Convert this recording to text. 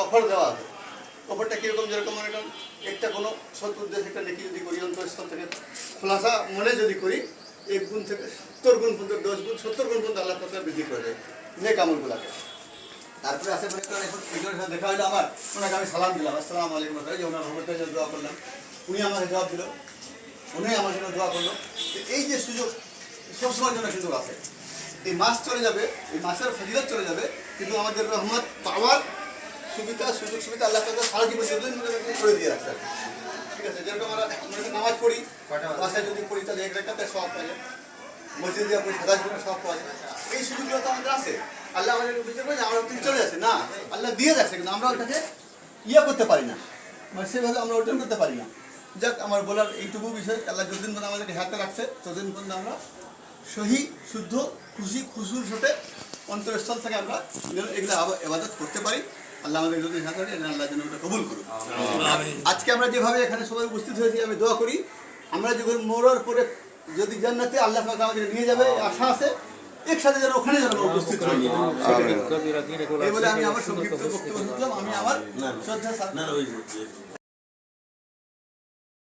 Offer দেওয়া আছে। অফারটা কীরকম, যেরকম মনে করেন একটা কোনো সৎ উদ্দেশ্যে একটা নেকি যদি করি, অন্তঃস্থল থেকে খোলাসা মনে যদি করি, 1 গুণ থেকে 70 গুণ পর্যন্ত, 10 গুণ 70 গুণ পর্যন্ত আল্লাহ তাআলা বৃদ্ধি করে দেয় নেক আমলগুলোকে। তারপরে আছে মনে করেন এখন একজনের সাথে দেখা হলো আমার, ওনাকে আমি সালাম দিলাম, আসসালামু আলাইকুম, যে ওনার খবরটা দোয়া করলাম, উনি আমাকে জবাব দিল, উনি আমার জন্য দোয়া করলো। এই যে সুযোগ সবসময়ের জন্য সুযোগ আছে। এই মাস চলে যাবে, এই মাসের ফজিলত চলে যাবে, কিন্তু আমাদের রহমত পাওয়ার সুবিধা, সুযোগ সুবিধা আল্লাহ তাআলা সারা জীবন করে দিয়ে রাখছে। ঠিক আছে, যেরকম আমরা নামাজ পড়ি, বাসায় যদি পড়ি তাহলে 1 রাকাতের সওয়াব পাই, মসজিদে দিয়ে পড়ি 27 গুণের সওয়াব পাওয়া যায়। এই সুযোগগুলো তো আমাদের আছে। আল্লাহ আমাদের বিচার করে যে আমরা তিনি চলে যাচ্ছে না, আল্লাহ দিয়ে যাচ্ছে, কিন্তু আমরা ওটাকে করতে পারি না, মানে সেভাবে আমরা অর্জন করতে পারি না। যাক, আমার বলার এইটুকু বিষয়। আল্লাহ যতদিন পর্যন্ত আমাদেরকে হাতে রাখছে ততদিন পর্যন্ত আমরা সহি শুদ্ধ খুশুর সাথে অন্তরস্থল থেকে আমরা এগুলো ইবাদত করতে পারি। আল্লাহ আমাদের যদি হাতে রাখে, আল্লাহ যেন ওটা কবুল করুন। আজকে আমরা যেভাবে এখানে সবাই উপস্থিত হয়েছি, আমি দোয়া করি আমরা যখন মরার পরে যদি জান্নাতে আল্লাহ পাক আমাদের নিয়ে যাবে, আশা আছে একসাথে যেন ওখানে যেন উপস্থিত হই। এই বলে আমি আমার সংক্ষিপ্ত বক্তব্য শুনলাম। আমি আমার শ্রদ্ধা